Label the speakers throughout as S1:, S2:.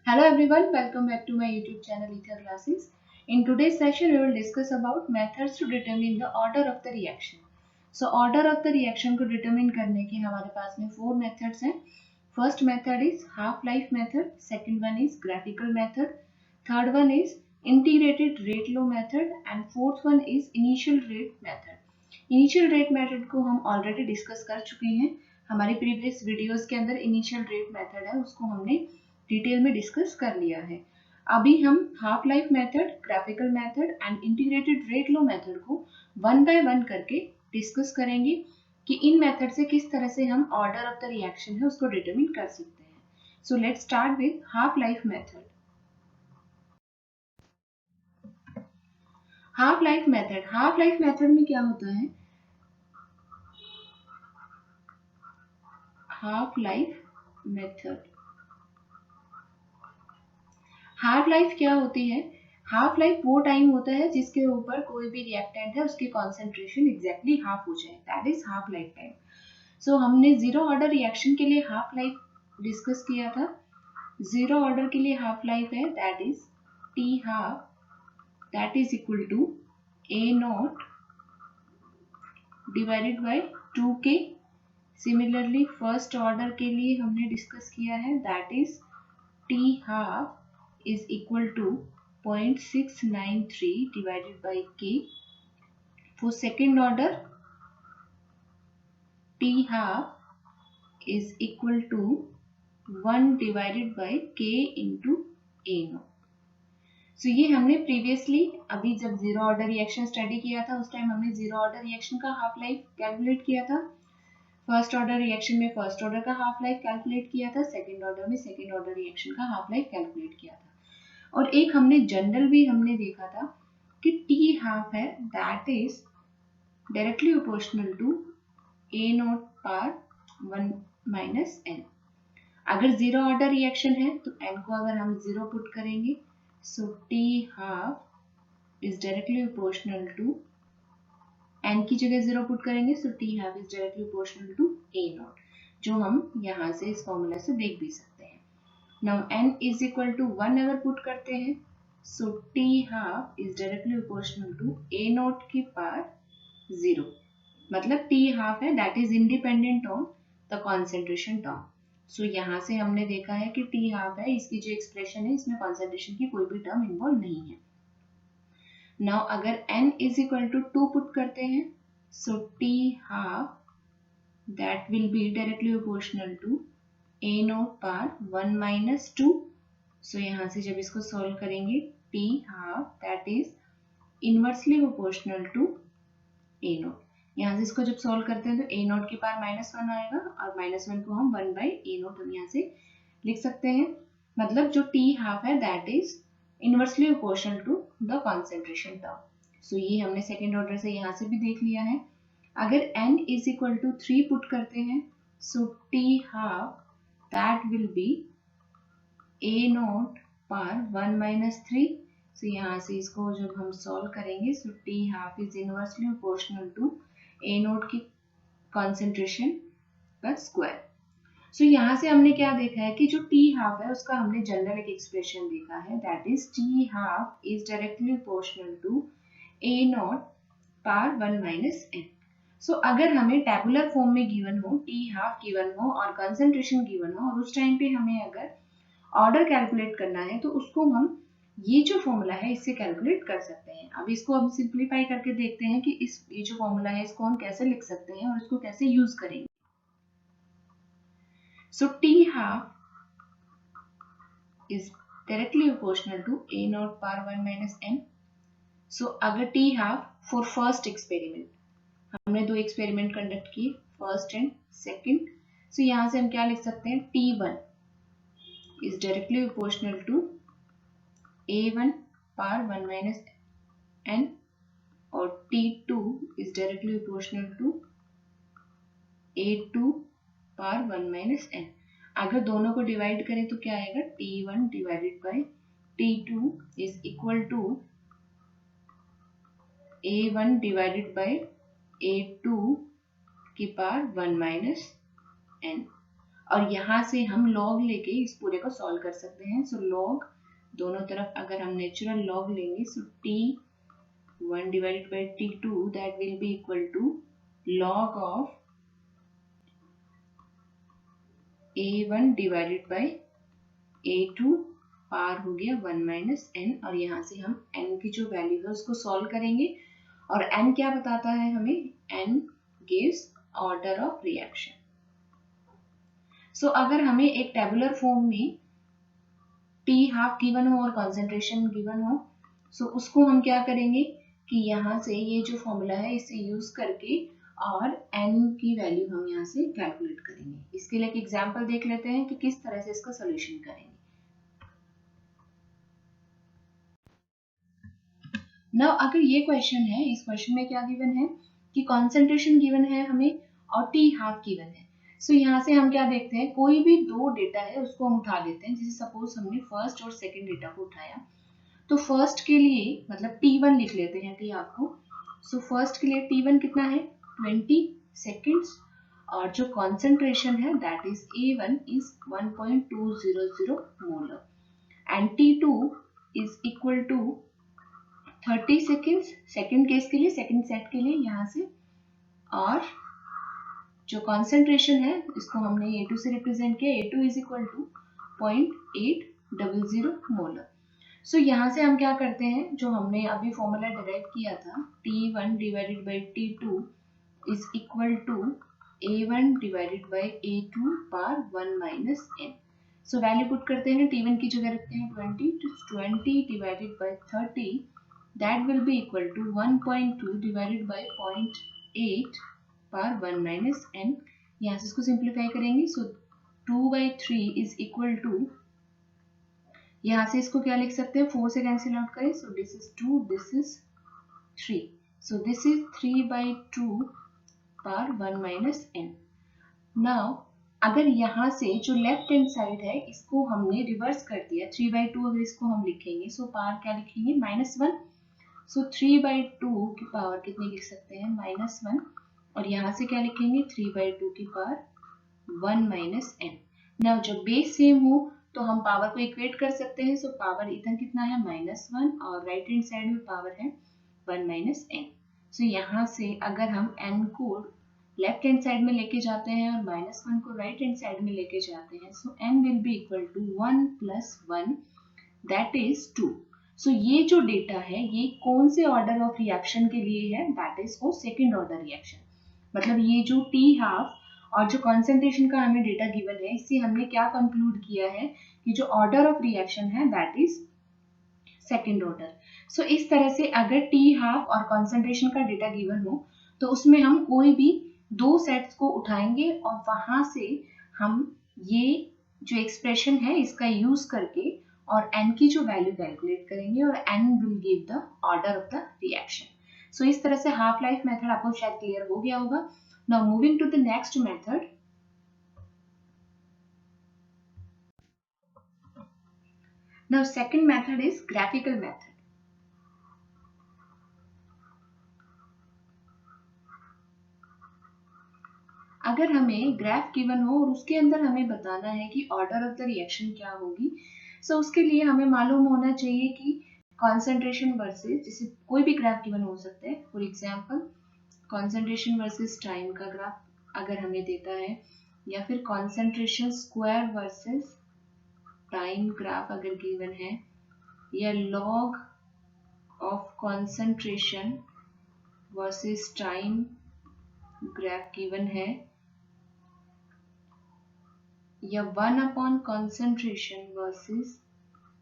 S1: Hello everyone, welcome back to my YouTube channel Ether Classes. In today's session, we will discuss about methods to determine the order of the reaction. So order of the reaction को determine करने के हमारे पास में 4 methods हैं. First method is half life method, second one is graphical method, third one is integrated rate law method and fourth one is initial rate method. Initial rate method को हम already discuss कर चुके हैं. हमारी previous videos के अंदर initial rate method है उसको हमने डिटेल में डिस्कस कर लिया है. अभी हम half life method, graphical method and integrated rate law method को वन बाय वन करके डिस्कस करेंगे कि इन मेथड से किस तरह से हम ऑर्डर ऑफ द रिएक्शन है उसको डिटरमिन कर सकते हैं. So let's start with half life method. Half life method में क्या होता है? Half life method, half life क्या होती है? हाफ लाइफ वो टाइम होता है जिसके ऊपर कोई भी रिएक्टेंट है उसकी कॉन्सेंट्रेशन एग्जैक्टली हाफ हो जाए, that is half life time. So हमने जीरो ऑर्डर रिएक्शन के लिए हाफ लाइफ डिस्कस किया था. जीरो ऑर्डर के लिए हाफ लाइफ है that is t half, that is equal to A naught divided by 2k. Similarly first order के लिए हमने डिस्कस किया है that is t half is equal to 0.693 divided by k. For second order, T half is equal to 1 divided by k into A naught. So ये हमने previously अभी जब zero order reaction study किया था उस time हमने zero order reaction का half life calculate किया था. फर्स्ट ऑर्डर रिएक्शन में फर्स्ट ऑर्डर का हाफ लाइफ कैलकुलेट किया था, सेकेंड ऑर्डर में सेकेंड ऑर्डर रिएक्शन का हाफ लाइफ कैलकुलेट किया था. और एक हमने जनरल भी हमने देखा था कि टी हाफ है that is directly proportional to A naught power 1 minus N. अगर जीरो ऑर्डर रिएक्शन है तो एन को अगर हम जीरो पुट करेंगे so T half is directly proportional to, N की जगह जीरो पुट करेंगे so T half is directly proportional to A naught, जो हम यहाँ से इस फॉर्मूला से देख भी सकते हैं. Now n is equal to 1 अगर पुट करते हैं so t half is directly proportional to a naught की पावर 0. मतलब t half है that is independent on the concentration term. So यहाँ से हमने देखा है कि t half है, इसकी जो एक्सप्रेशन है इसमें concentration की कोई भी टर्म इन्वॉल्व नहीं है. Now अगर n is equal to 2 put करते हैं so t half that will be directly proportional to a naught power 1 minus 2. So यहाँ से जब इसको सॉल्व करेंगे t half that is inversely proportional to a naught. यहाँ से इसको जब सॉल्व करते हैं तो a नॉट की पावर -1 आएगा और -1 को हम 1 बाई a नॉट हम यहाँ से लिख सकते हैं. मतलब जो t हाफ है that is inversely proportional to the concentration term. So ये हमने सेकेंड ऑर्डर से यहाँ से भी देख लिया है. अगर n is equal to 3 put करते हैं so t half that will be a naught par 1 minus 3. So यहाँ से इसको जब हम सॉल्व करेंगे so t half is inversely proportional to a naught की concentration का स्क्वायर. So यहाँ से हमने क्या देखा है कि जो t half है उसका हमने जनरल एक एक्सप्रेशन देखा है that is t half is directly proportional to a naught par 1 minus n. सो अगर हमें टेबुलर फॉर्म में गिवन हो, टी हाफ गिवन हो और कंसंट्रेशन गिवन हो और उस टाइम पे हमें अगर ऑर्डर कैलकुलेट करना है तो उसको हम ये जो फॉर्मूला है इससे कैलकुलेट कर सकते हैं. अब इसको हम सिंप्लीफाई करके देखते हैं कि ये जो फॉर्मूला है इसको हम कैसे लिख सकते हैं और इसको कैसे यूज करेंगे. So T half is directly proportional to A naught power 1 minus N. So अगर T half for first experiment, हमने दो एक्सपेरिमेंट कंडक्ट किए फर्स्ट एंड सेकंड. सो यहाँ से हम क्या लिख सकते हैं T1 is directly proportional to A1 power 1 minus n और T2 is directly proportional to A2 power 1 minus n. अगर दोनों को डिवाइड करें तो क्या आएगा T1 divided by T2 is equal to A1 divided by A2 की पावर 1 माइनस n. और यहाँ से हम log लेके इस पूरे को सॉल्व कर सकते हैं। सो log दोनों तरफ अगर हम नेचुरल log लेंगे, सो T1 divided by T2 that will be equal to log of A1 divided by A2 पार हो गया 1 माइनस n, और यहाँ से हम n की जो वैल्यू है उसको सॉल्व करेंगे, और n क्या बताता है हमें, n gives order of reaction। सो अगर हमें एक टेबुलर फॉर्म में T हाफ गिवन हो और कॉन्सेंट्रेशन गिवन हो, सो उसको हम क्या करेंगे कि यहाँ से ये जो फॉर्मूला है इसे यूज करके और n की वैल्यू हम यहाँ से कैलकुलेट करेंगे। इसके लिए एक एग्जांपल देख लेते हैं कि किस तरह से इसका सॉल्यूशन करेंगे। नाउ अगर ये क्वेश्चन है, इस क्वेश्चन में क्या गिवन है कि कॉन्सेंट्रेशन गिवन है हमें और T हाफ गिवन है। सो यहाँ से हम क्या देखते हैं, कोई भी दो डेटा है उसको हम उठा लेते हैं। जैसे सपोज हमने फर्स्ट और सेकंड डेटा को उठाया, तो फर्स्ट के लिए मतलब T1 लिख लेते हैं T हाफ को। सो फर्स्ट के लिए T1 कितना है 20 सेकेंड्स, और जो कॉन्सेंट्रेशन है that is A1 is 1.200 molar and T2 is equal to 30 seconds second case के लिए, सेकेंड सेट के लिए यहाँ से, और जो कॉन्सेंट्रेशन है इसको हमने A2 से रिप्रेजेंट किया, A2 is equal to 0.800 molar. So यहाँ से हम क्या करते हैं, जो हमने अभी फॉर्मूला डिराइव किया था T1 divided by T2 is equal to A1 divided by A2 पार 1 minus n। So value put करते हैं, T1 की जगह रखते हैं 20, तो 20 divided by 30 that will be equal to 1.2 divided by 0.8 par 1 minus n। यहाँ से इसको सिंप्लीफाई करेंगे, सो 2/3 is equal to, यहाँ से इसको क्या लिख सकते हैं, 4 से कैंसिल आउट करें, सो this is 2, this is 3, so this is 3/2 par 1 minus n। Now अगर यहाँ से जो लेफ्ट हैंड साइड है इसको हमने रिवर्स कर दिया, 3/2 अगर इसको हम लिखेंगे, सो पार क्या लिखेंगे -1, सो 3/2 की पावर कितनी लिख सकते हैं -1, और यहाँ से क्या लिखेंगे 3/2 की पावर 1 माइनस n। नाउ जब बेस सेम हो तो हम पावर को इक्वेट कर सकते हैं। सो पावर इधर कितना है -1 और राइट हैंड साइड में पावर है 1 माइनस n। सो यहाँ से अगर हम n को लेफ्ट हैंड साइड में लेके जाते हैं और -1 को राइट हैंड साइड में लेके जाते हैं, so n will be equal to 1 plus 1 that is 2। So ये जो डेटा है ये कौन से ऑर्डर ऑफ रिएक्शन के लिए है, that is for second order reaction. मतलब ये जो T हाफ और जो कॉन्सेंट्रेशन का हमें डेटा गिवन है, इससे हमने क्या कंक्लूड किया है कि जो ऑर्डर ऑफ रिएक्शन है दैट इज सेकेंड ऑर्डर। सो इस तरह से अगर T हाफ और कॉन्सेंट्रेशन का डेटा गिवन हो तो उसमें हम कोई भी दो सेट्स को उठाएंगे और वहां से हम ये जो एक्सप्रेशन है इसका यूज करके और n की जो वैल्यू कैलकुलेट करेंगे और n will give the order of the reaction. So इस तरह से हाफ लाइफ मेथड आपको शायद क्लियर हो गया होगा। Now moving to the next method. Now second method is graphical method. अगर हमें ग्राफ गिवन हो और उसके अंदर हमें बताना है कि ऑर्डर ऑफ द रिएक्शन क्या होगी, सो उसके लिए हमें मालूम होना चाहिए कि कॉन्सेंट्रेशन वर्सेस, जैसे कोई भी ग्राफ गिवन हो सकता है, for example concentration versus time का ग्राफ अगर हमें देता है, या फिर concentration square versus time graph अगर गिवन है, या log of concentration versus time graph given है, या 1 concentration versus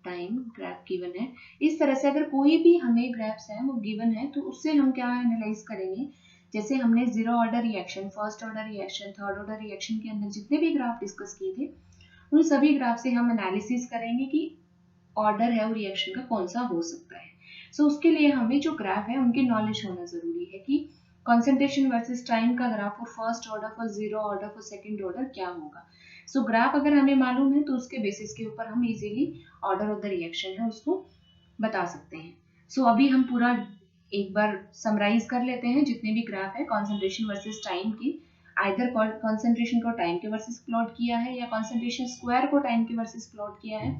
S1: time graph given है। इस तरह से अगर कोई भी हमें ग्राफ्स है वो गिवन है तो उससे हम क्या एनालाइज करेंगे, जैसे हमने zero order reaction, first order reaction, third order reaction के अंदर जितने भी ग्राफ डिस्कस किए थे उन सभी ग्राफ से हम एनालिसिस करेंगे कि ऑर्डर है वो रिएक्शन का कौन सा हो सकता है। सो उसके लिए हमें जो ग्राफ है उनकी नॉलेज होना जरूरी है कि कॉन्सेंट्रेशन वर्सेस टाइम का graph for first order, for zero order, for second order क्या होगा। सो ग्राफ अगर हमें मालूम है तो उसके बेसिस के ऊपर हम easily order of the reaction है उसको बता सकते हैं। सो अभी हम पूरा एक बार समराइज कर लेते हैं जितने भी ग्राफ है कॉन्सेंट्रेशन वर्सेस टाइम की। आइदर कॉन्सेंट्रेशन को टाइम के वर्सेस प्लॉट किया है या कॉन्सेंट्रेशन स्क्वायर को टाइम के वर्सेस प्लॉट किया है।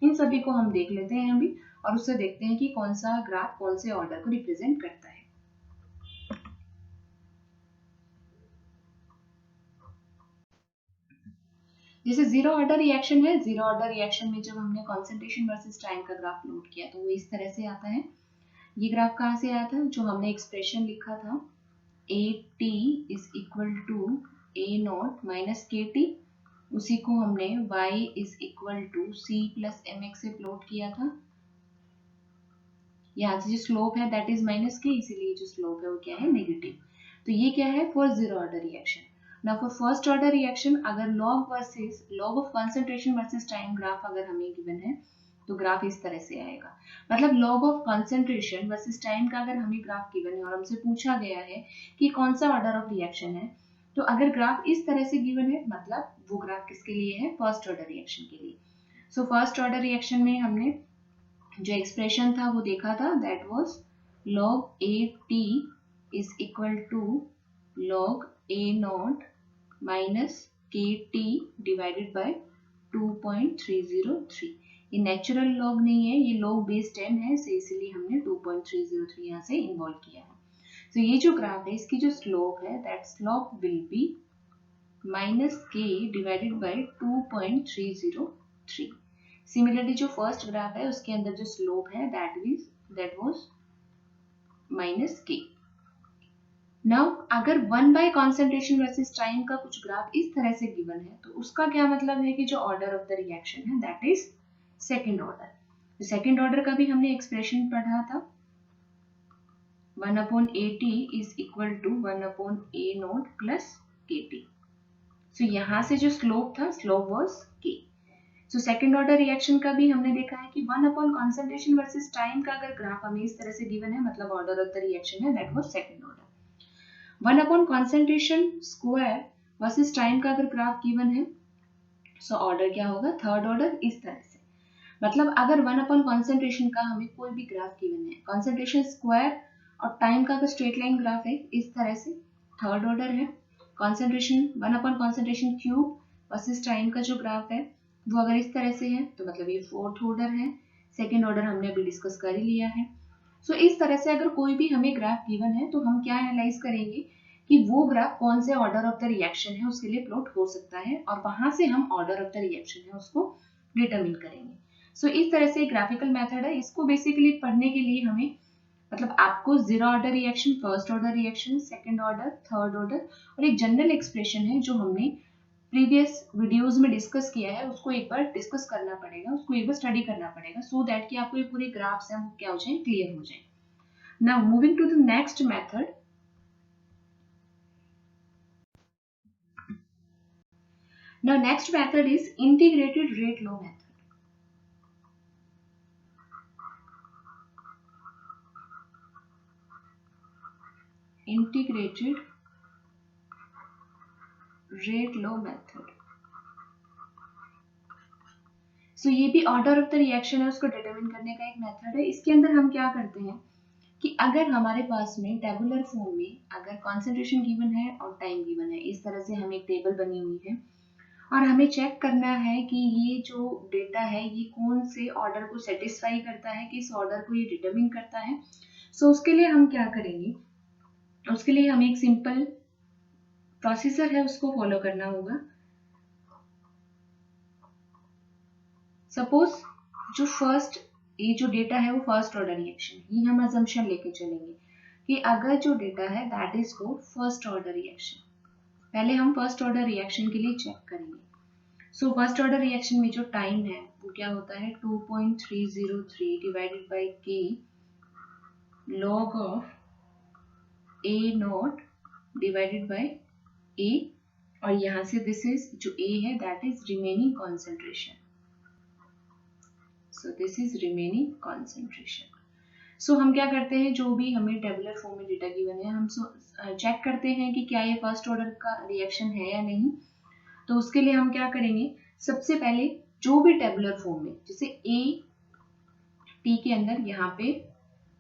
S1: इन सभी को हम देख लेते हैं अभी और उससे देखते हैं कि कौन सा ग्राफ कौन से ऑर्डर को रिप्रेजेंट करता है। जैसे जीरो ऑर्डर रिएक्शन है, जीरो ऑर्डर रिएक्शन में जब हमने कॉन्सेंट्रेशन वर्सेस टाइम का ग्राफ प्लॉट किया तो वो इस तरह से आता है। ये ग्राफ कहाँ से आया था, जो हमने एक्सप्रेशन लिखा था AT is equal to A0 minus KT, उसी को हमने y is equal to C plus mx से प्लॉट किया था। यहाँ से जो स्लोप है दैट इज माइनस के, इसीलिए जो स्लोप है वो क्या है, नेगेटिव। तो ये क्या है for zero order reaction. Now for first order reaction, अगर log of concentration versus time graph अगर हमें गिवन है तो ग्राफ इस तरह से आएगा। मतलब log of concentration versus time का अगर हमें ग्राफ गिवन है और हमसे पूछा गया है कि कौन सा ऑर्डर ऑफ रिएक्शन है, तो अगर ग्राफ इस तरह से गिवन है मतलब वो ग्राफ किसके लिए है, फर्स्ट ऑर्डर रिएक्शन के लिए। सो फर्स्ट ऑर्डर रिएक्शन में हमने जो एक्सप्रेशन था वो देखा था, that was log AT is equal to log A0 minus KT divided by 2.303। ये नेचुरल लॉग नहीं है, ये log बेस 10 है, so इसलिए हमने 2.303 यहाँ से इन्वॉल्व किया है। तो ये जो ग्राफ है इसकी जो स्लोप है that slope will be minus k divided by 2.303। Similarly जो फर्स्ट ग्राफ है उसके अंदर जो स्लोप है दैट वाज माइनस के। नाउ अगर 1 बाय कॉन्सेंट्रेशन वर्सेस टाइम का कुछ ग्राफ इस तरह से गिवन है तो उसका क्या मतलब है कि जो ऑर्डर ऑफ द रिएक्शन है that is second order. Second order का भी हमने एक्सप्रेशन पढ़ा था, 1/AT is equal to 1/A0 plus KT। So यहाँ से जो स्लोप था slope was K। So second order reaction का भी हमने देखा है कि 1 अपॉन कॉन्सेंट्रेशन वर्सेस टाइम का अगर ग्राफ हमें इस तरह से गिवन है मतलब ऑर्डर ऑफ द रिएक्शन है that was second order. 1 upon concentration square versus time का अगर ग्राफ गिवन है सो ऑर्डर क्या होगा, थर्ड ऑर्डर। इस तरह से मतलब अगर 1 अपॉन कॉन्सेंट्रेशन का हमें कोई भी ग्राफ गिवन है, कॉन्सेंट्रेशन स्क्वायर और टाइम का अगर स्ट्रेट लाइन ग्राफ है इस तरह से, थर्ड ऑर्डर है। Concentration 1 upon concentration cube versus time का जो ग्राफ है वो अगर इस तरह से है तो मतलब ये फोर्थ ऑर्डर है। सेकंड ऑर्डर हमने अभी डिस्कस कर ही लिया है। सो इस तरह से अगर कोई भी हमें ग्राफ गिवन है तो हम क्या एनालाइज करेंगे कि वो ग्राफ कौन से ऑर्डर ऑफ द रिएक्शन है उसके लिए प्लॉट हो सकता है और वहां से हम ऑर्डर ऑफ द रिएक्शन है उसको डिटरमिन करेंगे। सो इस तरह से ग्राफिकल मेथड है। इसको बेसिकली पढ़ने के लिए हमें मतलब आपको zero order reaction, first order reaction, second order, third order और एक जनरल एक्सप्रेशन है जो हमने प्रीवियस वीडियोस में डिस्कस किया है उसको एक बार डिस्कस करना पड़ेगा, उसको एक बार स्टडी करना पड़ेगा सो दैट कि आपको ये पूरे ग्राफ्स हैं वो क्या हो जाए, क्लियर हो जाए। Now moving to the next method. Now next method is integrated rate law method. Integrated rate law method. So ये भी ऑर्डर ऑफ द रिएक्शन है उसको डिटरमिन करने का एक मेथड है। इसके अंदर हम क्या करते हैं कि अगर हमारे पास में टेबुलर फॉर्म में अगर कॉन्सेंट्रेशन गिवन है और टाइम गिवन है, इस तरह से हमें एक टेबल बनी हुई है और हमें चेक करना है कि ये जो डेटा है ये कौन से ऑर्डर को सेटिस्फाई करता है, किस ऑर्डर को ये डिटरमिन करता है। सो उसके लिए हम क्या करेंगे, उसके लिए हमें एक सिंपल प्रोसीजर है उसको फॉलो करना होगा। सपोज जो फर्स्ट ये जो डेटा है वो फर्स्ट ऑर्डर रिएक्शन, ये हम अजम्पशन लेके चलेंगे कि अगर जो डेटा है that is for first order reaction. पहले हम फर्स्ट ऑर्डर रिएक्शन के लिए चेक करेंगे। सो फर्स्ट ऑर्डर रिएक्शन में जो टाइम है वो क्या होता है 2.303 divided by k log of A0 divided by A और यहाँ से दिस इज जो A है that is remaining concentration. So this is remaining concentration. So हम क्या करते हैं, जो भी हमें टेबुलर फॉर्म में डेटा गिवन है हम चेक करते हैं कि क्या ये फर्स्ट ऑर्डर का रिएक्शन है या नहीं। तो उसके लिए हम क्या करेंगे, सबसे पहले जो भी टेबुलर फॉर्म में जैसे ए टी के अंदर यहाँ पे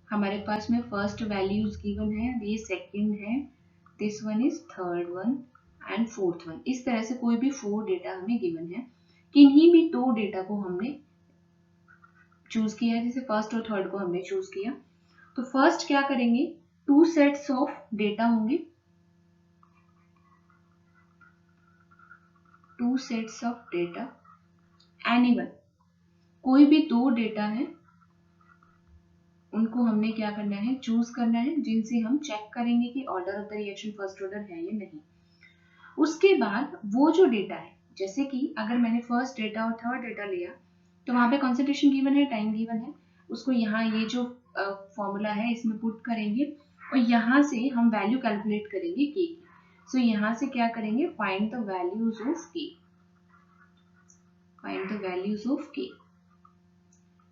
S1: हमारे पास में फर्स्ट वैल्यूज गिवन है, ये सेकंड है, this one is third one and fourth one. इस तरह से कोई भी 4 डेटा हमें गिवन है, किन्हीं भी 2 डेटा को हमने चूज किया है, जैसे फर्स्ट और थर्ड को हमने चूज किया। तो फर्स्ट क्या करेंगे, 2 सेट्स ऑफ डेटा होंगे, 2 सेट्स ऑफ डेटा, एनीवन, कोई भी 2 डेटा है उनको हमने क्या करना है, चूज करना है, जिनसे हम चेक करेंगे कि order of the reaction first order है या नहीं। उसके बाद वो जो डेटा है, जैसे कि अगर मैंने फर्स्ट डेटा और थर्ड डेटा लिया तो वहां पे कॉन्सेंट्रेशन गिवन है, टाइम गिवन है, उसको यहाँ ये जो फॉर्मूला है इसमें पुट करेंगे और यहाँ से हम वैल्यू कैलकुलेट करेंगे के की। सो यहाँ से क्या करेंगे, फाइंड द वैल्यूज ऑफ के, फाइंड द वैल्यूज ऑफ के।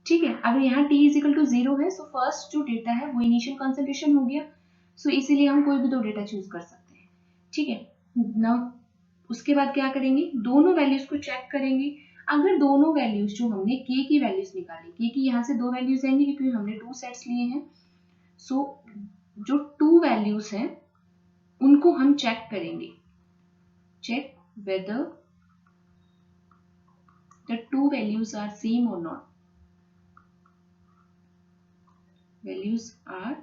S1: ठीक है, अगर यहाँ t इज इक्वल टू 0 है, सो फर्स्ट जो डेटा है वो इनिशियल कॉन्सेंट्रेशन हो गया, सो इसीलिए हम कोई भी 2 डेटा चूज कर सकते हैं। ठीक है, नाउ उसके बाद क्या करेंगे, दोनों वैल्यूज को चेक करेंगे। अगर दोनों वैल्यूज जो हमने k की वैल्यूज निकाली, k की यहाँ से 2 वैल्यूज आएंगी क्योंकि हमने 2 सेट्स लिए हैं, सो जो 2 वैल्यूज हैं उनको हम चेक करेंगे, check whether the 2 values are same or not, values are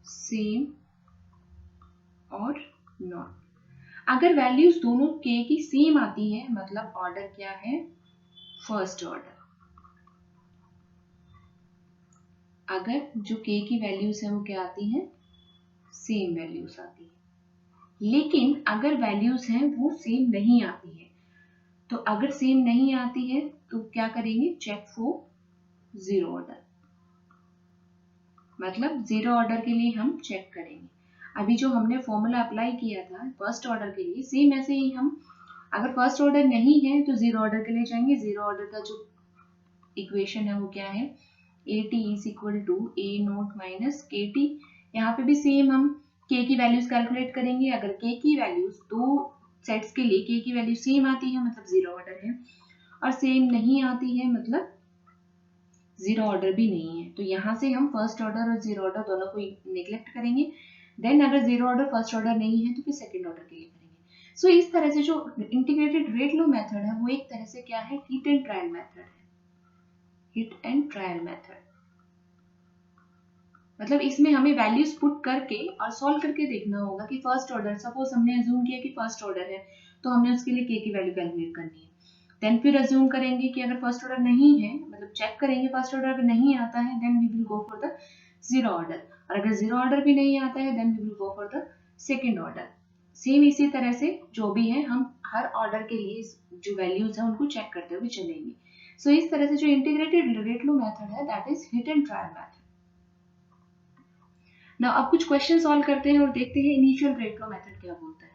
S1: same or not। अगर वैल्यूज दोनों k की सेम आती है मतलब ऑर्डर क्या है, फर्स्ट ऑर्डर। अगर जो k की वैल्यूज है वो क्या आती हैं, सेम वैल्यूज आती है। लेकिन अगर वैल्यूज हैं वो सेम नहीं आती है, तो अगर सेम नहीं आती है तो क्या करेंगे, चेक फॉर 0 ऑर्डर, मतलब 0 ऑर्डर के लिए हम चेक करेंगे। अभी जो हमने फॉर्मूला अप्लाई किया था फर्स्ट ऑर्डर के लिए, सेम ऐसे ही हम अगर फर्स्ट ऑर्डर नहीं है तो 0 ऑर्डर के लिए जाएंगे। 0 ऑर्डर का जो इक्वेशन है वो क्या है, AT is equal to A naught minus KT। यहाँ पे भी सेम हम k की वैल्यूज कैलकुलेट करेंगे। अगर k की वैल्यूज 2 सेट्स के लिए k की वैल्यू सेम आती है मतलब 0 ऑर्डर है, और सेम नहीं आती है मतलब 0 ऑर्डर भी नहीं है। तो यहाँ से हम फर्स्ट ऑर्डर और 0 ऑर्डर दोनों को निगलेक्ट करेंगे। देन अगर 0 ऑर्डर फर्स्ट ऑर्डर नहीं है तो फिर सेकंड ऑर्डर के लिए करेंगे। सो इस तरह से जो इंटीग्रेटेड रेट लो मेथड है वो एक तरह से क्या है, हिट एंड ट्रायल मेथड है, हिट एंड ट्रायल मेथड। मतलब इसमें हमें वैल्यूज पुट करके और सॉल्व करके देखना होगा कि फर्स्ट ऑर्डर, सपोज हमने अज्यूम किया कि फर्स्ट ऑर्डर है तो हमने उसके लिए k की वैल्यू कैलकुलेट करनी है। देन फिर अज्यूम करेंगे कि अगर फर्स्ट ऑर्डर नहीं है, मतलब चेक करेंगे फर्स्ट ऑर्डर अगर नहीं आता है, then we will go for the 0 order, और अगर 0 ऑर्डर भी नहीं आता है then we will go for the second order. Same इसी तरह से जो भी है हम हर ऑर्डर के लिए जो वैल्यूज है उनको चेक करते हुए चलेंगे। सो इस तरह से जो इंटीग्रेटेड रेट लो मेथड है that is hit and trial method. ना अब कुछ क्वेश्चन सॉल्व करते हैं और देखते हैं इनिशियल रेट लो मेथड क्या बोलता है।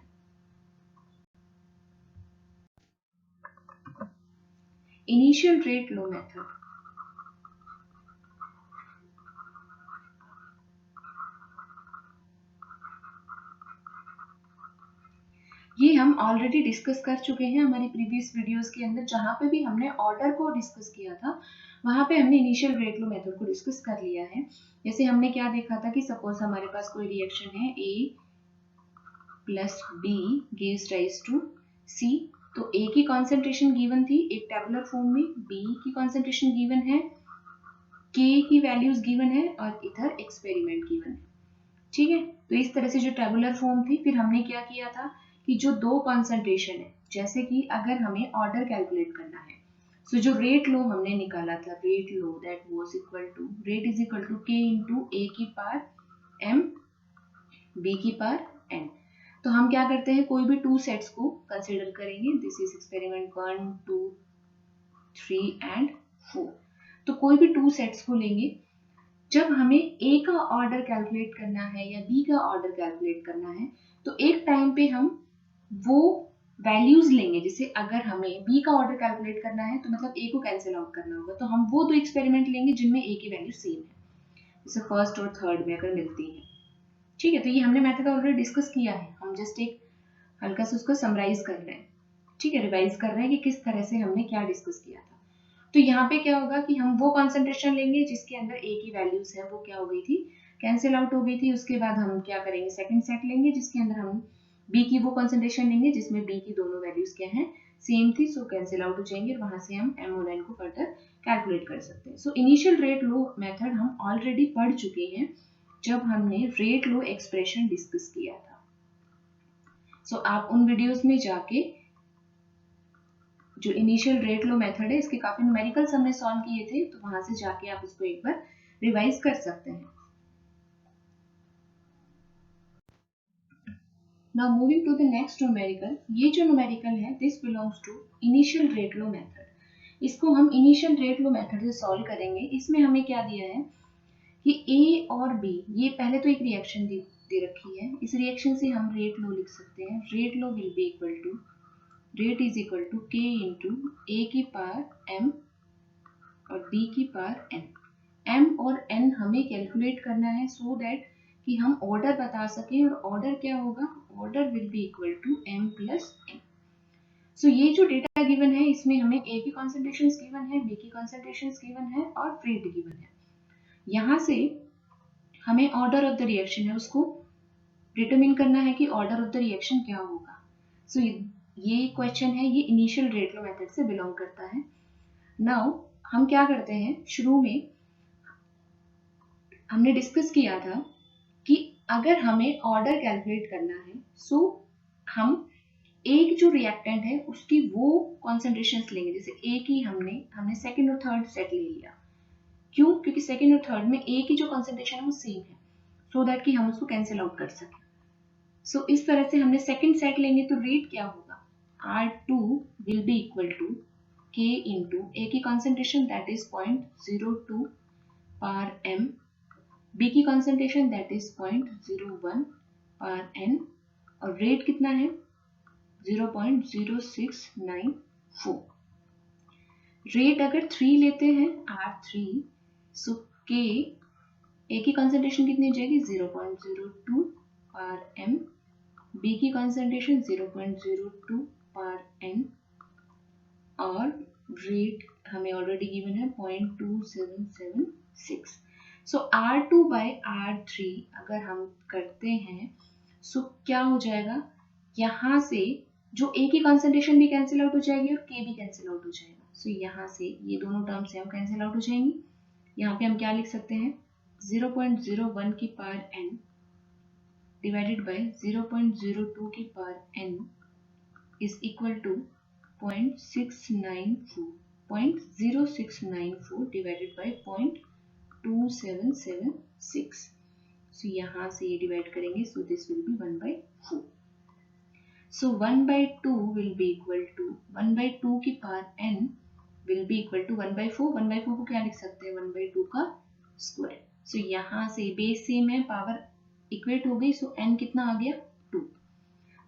S1: इनिशियल रेट लो मेथड, ये हम ऑलरेडी डिस्कस कर चुके हैं हमारी प्रीवियस वीडियोस के अंदर। जहां पे भी हमने ऑर्डर को डिस्कस किया था वहां पे हमने इनिशियल रेट लो मेथड को डिस्कस कर लिया है। जैसे हमने क्या देखा था कि सपोज हमारे पास कोई रिएक्शन है A plus B gives rise to C, तो A की कॉन्सेंट्रेशन गिवन थी एक टेबुलर फॉर्म में, B की कॉन्सेंट्रेशन गिवन है, K की वैल्यूज गिवन है और इधर एक्सपेरिमेंट गिवन है। ठीक है, तो इस तरह से जो टेबुलर फॉर्म थी, फिर हमने क्या किया था कि जो 2 कॉन्सेंट्रेशन है, जैसे कि अगर हमें ऑर्डर कैलकुलेट करना है, सो जो रेट लो हमने निकाला था, rate law that was equal to rate is equal to K into A की पावर M B की पावर N। तो हम क्या करते हैं, कोई भी 2 सेट्स को कंसीडर करेंगे, दिस इज एक्सपेरिमेंट 1 2 3 एंड 4। तो कोई भी 2 सेट्स को लेंगे, जब हमें A का ऑर्डर कैलकुलेट करना है या B का ऑर्डर कैलकुलेट करना है तो एक टाइम पे हम वो वैल्यूज लेंगे। जैसे अगर हमें B का ऑर्डर कैलकुलेट करना है तो मतलब A को कैंसिल आउट करना होगा, तो हम वो 2 एक्सपेरिमेंट लेंगे जिनमें A की वैल्यू सेम है, जैसे फर्स्ट और थर्ड में अगर मिलती है। ठीक है, तो ये हमने मेथड ऑलरेडी डिस्कस किया है, हम जस्ट एक हल्का सा उसको समराइज कर रहे हैं। ठीक है, रिवाइज कर रहे हैं कि किस तरह से हमने क्या डिस्कस किया था। तो यहाँ पे क्या होगा कि हम वो कॉन्सेंट्रेशन लेंगे जिसके अंदर A की वैल्यूज है वो क्या हो गई थी, कैंसिल आउट हो गई थी। उसके बाद हम क्या करेंगे, सेकंड सेट लेंगे जिसके अंदर हम बी की वो कॉन्सेंट्रेशन लेंगे जिसमें बी की दोनों वैल्यूज क्या हैं, सेम थी, सो कैंसिल आउट हो जाएंगे और वहां से हम एम और एन को फर्दर कैलकुलेट कर सकते हैं। So initial rate law method हम ऑलरेडी पढ़ चुके हैं जब हमने रेट लो एक्सप्रेशन डिस्कस किया था। सो आप उन वीडियोस में जाके जो इनिशियल रेट लो मेथड है इसके काफी न्यूमेरिकल्स हमने सॉल्व किए थे, तो वहां से जाके आप इसको एक बार रिवाइज कर सकते हैं। Now moving to the next numerical, ये जो numerical है this belongs to initial rate law method. इसको हम initial rate law method से solve करेंगे। इसमें हमें क्या दिया है कि A और B, ये पहले तो एक रिएक्शन दे रखी है, इस रिएक्शन से हम रेट लो लिख सकते हैं। Rate law will be equal to rate is equal to K into A की पावर M और B की पावर N। M और N हमें कैलकुलेट करना है सो दैट कि हम ऑर्डर बता सकें, और ऑर्डर क्या होगा, order will be equal to m plus n। So ये जो डेटा गिवन है इसमें हमें A की कॉन्सेंट्रेशन गिवन है, B की कॉन्सेंट्रेशन गिवन है और रेट गिवन है। यहाँ से हमें ऑर्डर ऑफ द रिएक्शन है उसको डिटरमिन करना है कि ऑर्डर ऑफ द रिएक्शन क्या होगा। सो ये क्वेश्चन है, ये इनिशियल रेट लो मेथड से बिलोंग करता है। नाउ हम क्या करते हैं, शुरू में हमने डिस्कस किया था कि अगर हमें ऑर्डर कैलकुलेट करना है सो हम एक जो रिएक्टेंट है उसकी वो कॉन्सेंट्रेशंस लेंगे। जैसे ए की हमने सेकंड और थर्ड सेट ले लिया, क्यों, क्योंकि सेकंड और थर्ड में ए की जो कॉन्सेंट्रेशन है वो सेम है, सो दैट कि हम उसको कैंसिल आउट कर सकें। सो इस तरह से हमने सेकंड सेट लेंगे तो रेट क्या होगा, R2 will be equal to K into A की concentration that is 0.02 power m, B की concentration that is 0.01 power n और रेट कितना है 0.0694। रेट अगर 3 लेते हैं R3 सो K A की कॉन्सेंट्रेशन कितनी हो जाएगी 0.02 पार m, B की कॉन्सेंट्रेशन 0.02 पार n और रेट हमें ऑलरेडी गिवन है 0.2776। सो R2 बाय R3 अगर हम करते हैं सो क्या हो जाएगा, यहाँ से जो A की कॉन्सेंट्रेशन भी कैंसिल आउट हो जाएगी और K भी कैंसिल आउट हो जाएगा। सो यहाँ से ये दोनों टर्म्स हम कैंसिल आउट हो जाएंगी। यहाँ पे हम क्या लिख सकते हैं 0.01 की पावर n डिवाइडेड बाय 0.02 की power n is equal to 0.0694 divided by 0.2776। So यहाँ से ये डिवाइड करेंगे so this will be 1/4। So 1/2 will be equal to 1/2 की power n will be equal to 1/4। 1/4 को क्या लिख सकते हैं 1/2 का स्क्वायर। सो यहाँ से बेस सेम है, पावर इक्वेट हो गई, सो n कितना आ गया 2।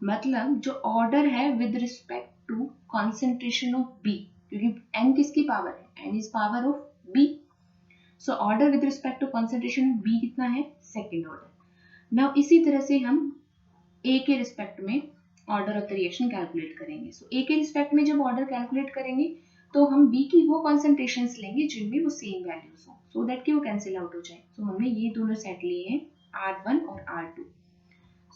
S1: मतलब जो ऑर्डर है with respect to concentration of B, क्योंकि n किसकी पावर है, n is power of B, so order with respect to concentration of B कितना है सेकेंड ऑर्डर। नाउ इसी तरह से हम A के रिस्पेक्ट में order of the reaction calculate करेंगे। सो A के रिस्पेक्ट में जब ऑर्डर कैलकुलेट करेंगे तो हम B की वो कॉन्सेंट्रेशंस लेंगे जिनमें वो सेम वैल्यूज हो, सो दैट कि वो कैंसिल आउट हो जाए। सो हमने ये दोनों सेट लिए हैं R1 और R2।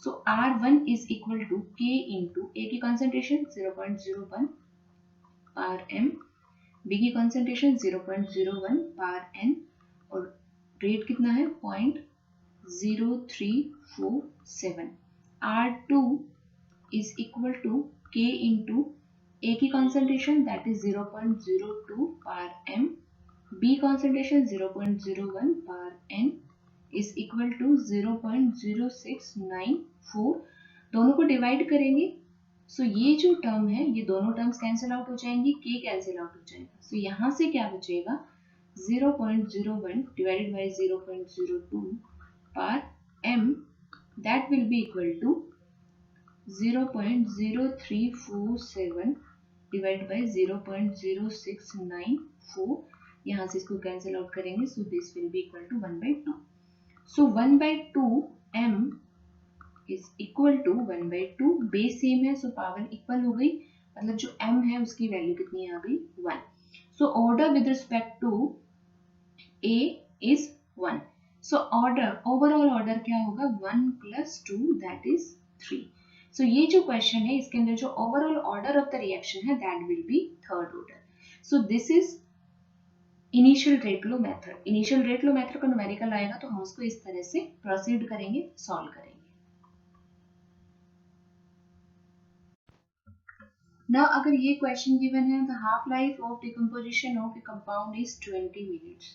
S1: So R1 is equal to K into A की concentration 0.01 par m, B की concentration 0.01 par n और रेट कितना है 0.0347। R2 is equal to K into A की concentration that is 0.02 par m, B concentration 0.01 par n is equal to 0.0694। दोनों को divide करेंगे सो ये जो टर्म है ये दोनों टर्म्स कैंसिल आउट हो जाएंगी, K कैंसिल आउट हो जाएगा। सो यहाँ से क्या बचेगा 0.01 divided by 0.02 power m that will be equal to 0.0347 divided by 0.0694। यहाँ से इसको कैंसिल आउट करेंगे so this will be equal to 1/2। So 1/2 m is equal to 1/2, base same है सो पावर इक्वल हो गई, मतलब जो m है उसकी वैल्यू कितनी आ गई 1। So order with respect to A is 1। So order overall order क्या होगा 1 + 2 दैट इज 3। सो ये जो क्वेश्चन है इसके अंदर जो overall order of the reaction है that will be third order. So this is initial rate law method. Initial rate law method का न्यूमेरिकल आएगा तो हम उसको इस तरह से प्रोसीड करेंगे, सॉल्व करेंगे. Now अगर ये क्वेश्चन गिवन है, the half life of decomposition of a compound is 20 minutes.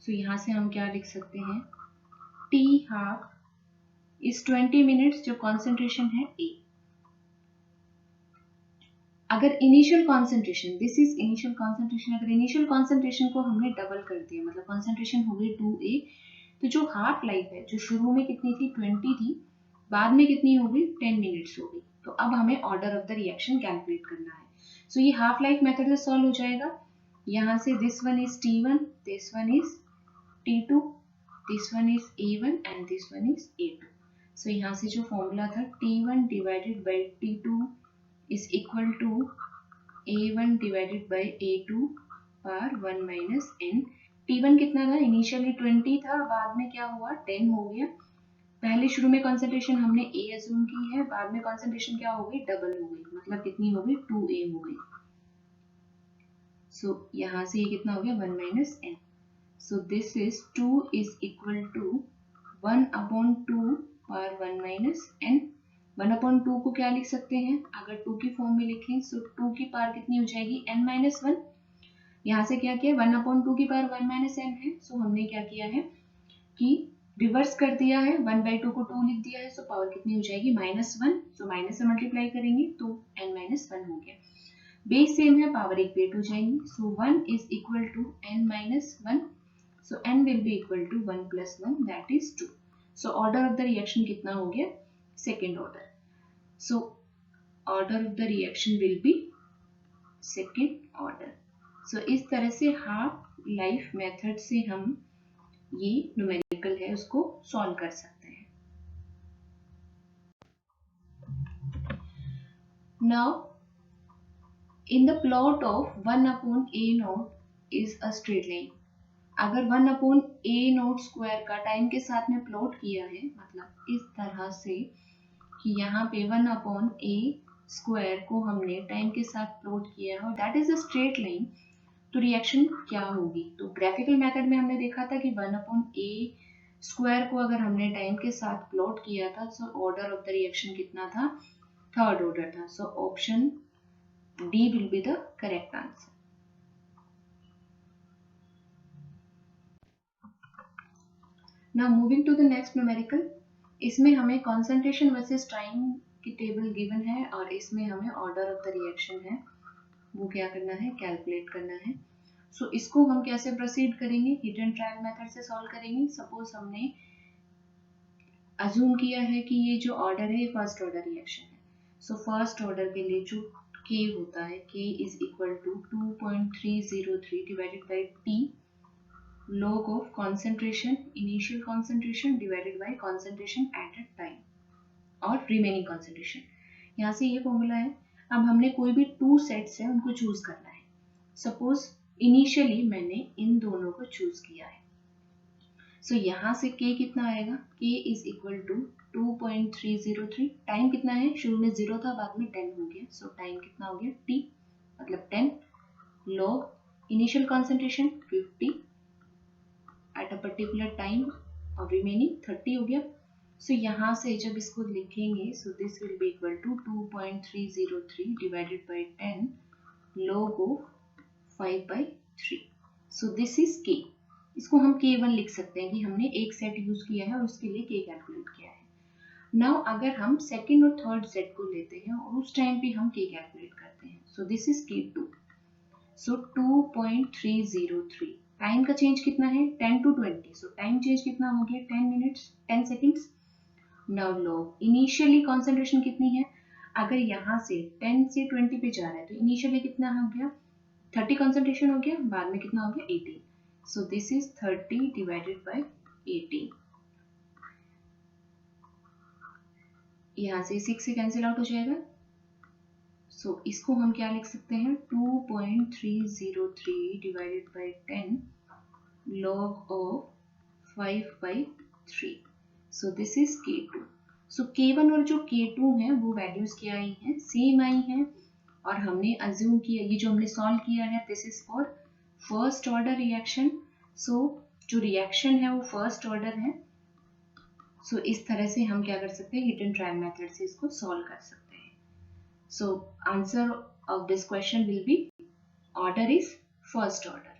S1: So यहाँ से हम क्या लिख सकते हैं, T half is 20 minutes जो concentration है A. अगर initial concentration, this is initial concentration, अगर इनिशियल कॉन्सेंट्रेशन को हमने डबल कर दिया, मतलब कॉन्सेंट्रेशन हो गई 2A, तो जो हाफ लाइफ है जो शुरू में कितनी थी 20 थी, बाद में कितनी हो गई 10 मिनट्स हो गई. तो अब हमें order of the reaction calculate करना है. सो ये हाफ लाइफ मेथड से सॉल्व हो जाएगा. यहाँ से this one is T1, this one is T2, this one is A1 and this one is A2. सो यहाँ से जो फॉर्मूला था T1 divided by T2 is equal to A1 divided by A2 पर 1 minus n. T1 कितना था, initially 20 था, बाद में क्या हुआ 10 हो गया. पहले शुरू में कॉन्सेंट्रेशन हमने A अज्यूम की है, बाद में कॉन्सेंट्रेशन क्या हो गई, डबल हो गई, मतलब कितनी हो गई 2A हो गई. सो यहाँ से ये कितना हो गया 1 minus n. So this is 2 is equal to 1 upon 2 पर 1 minus n. 1/2 को क्या लिख सकते हैं, अगर 2 की फॉर्म में लिखें सो 2 की पावर कितनी हो जाएगी n-1. यहाँ से क्या किया 1/2 की पावर 1 minus n है. सो हमने क्या किया है कि रिवर्स कर दिया है, 1/2 को 2 लिख दिया है, सो पावर कितनी हो जाएगी -1. सो माइनस से मल्टीप्लाई करेंगे तो n-1 हो गया. बेस सेम है, पावर इक्वेट हो जाएंगी. सो 1 is equal to n-1. So n will be equal to 1 plus 1 that is 2. So order of the reaction कितना हो गया, second order. So order of the reaction will be second order. So इस तरह से half life method से हम ये numerical है उसको solve कर सकते हैं. Now in the plot of 1 upon A naught is a straight line. अगर 1 upon A naught square का टाइम के साथ में प्लॉट किया है, मतलब इस तरह से कि यहाँ पे 1 अपॉन A स्क्वायर को हमने टाइम के साथ प्लॉट किया है और that is a straight line, तो रिएक्शन क्या होगी. तो ग्राफिकल मेथड में हमने देखा था कि 1 अपॉन A स्क्वायर को अगर हमने टाइम के साथ प्लॉट किया था तो ऑर्डर ऑफ द रिएक्शन कितना था, थर्ड ऑर्डर था. So option D will be the correct answer. Now moving to the next numerical. इसमें हमें कॉन्सेंट्रेशन वर्सेस टाइम की टेबल गिवन है और इसमें हमें ऑर्डर ऑफ द रिएक्शन है वो क्या करना है, कैलकुलेट करना है. सो इसको हम कैसे प्रोसीड करेंगे, हिट एंड ट्रायल मेथड से सॉल्व करेंगे. सपोज हमने अज्यूम किया है कि ये जो ऑर्डर है फर्स्ट ऑर्डर रिएक्शन है. सो फर्स्ट ऑर्डर के लिए जो K होता है, K is equal to 2.303 divided by T log of concentration, initial concentration divided by concentration at a time और remaining concentration. यहाँ से ये फॉर्मूला है. अब हमने कोई भी 2 सेट्स है उनको चूज करना है. सपोज इनिशियली मैंने इन दोनों को चूज किया है. सो यहाँ से K कितना आएगा, K is equal to 2.303. Time कितना है, शुरू में 0 था, बाद में 10 हो गया. सो टाइम कितना हो गया T, मतलब 10 log initial concentration 50 at a particular time और remaining 30 हो गया. सो यहाँ से जब इसको लिखेंगे so this will be equal to 2.303 divided by 10 log of 5/3. So this is K. इसको हम K1 लिख सकते हैं कि हमने एक सेट यूज किया है और उसके लिए K कैलकुलेट किया है. नाउ अगर हम सेकेंड और थर्ड सेट को लेते हैं और उस टाइम पे हम K कैलकुलेट करते हैं. सो this is K2. So 2.303. Time का चेंज कितना है 10 to 20. सो टाइम चेंज कितना हो गया 10 minutes 10 seconds. Now log initially concentration कितनी है, अगर यहाँ से 10 से 20 पे जा रहा है तो इनिशियली कितना हो गया 30 कॉन्सेंट्रेशन हो गया, बाद में कितना हो गया 18. सो दिस इज 30 डिवाइडेड बाई 18. यहाँ से 6 से कैंसिल आउट हो जाएगा. सो इसको हम क्या लिख सकते हैं 2.303 divided by 10 log of 5/3. So this is K2. So K1 और जो K2 है वो वैल्यूज क्या आई हैं, सेम आई हैं, और हमने अज्यूम किया, ये जो हमने सॉल्व किया है this is for first order reaction. So जो रिएक्शन है वो फर्स्ट ऑर्डर है। सो इस तरह से हम क्या कर सकते हैं, हिट एंड ट्रायल मेथड से इसको सॉल्व कर सकते हैं। So answer of this question will be order is first order.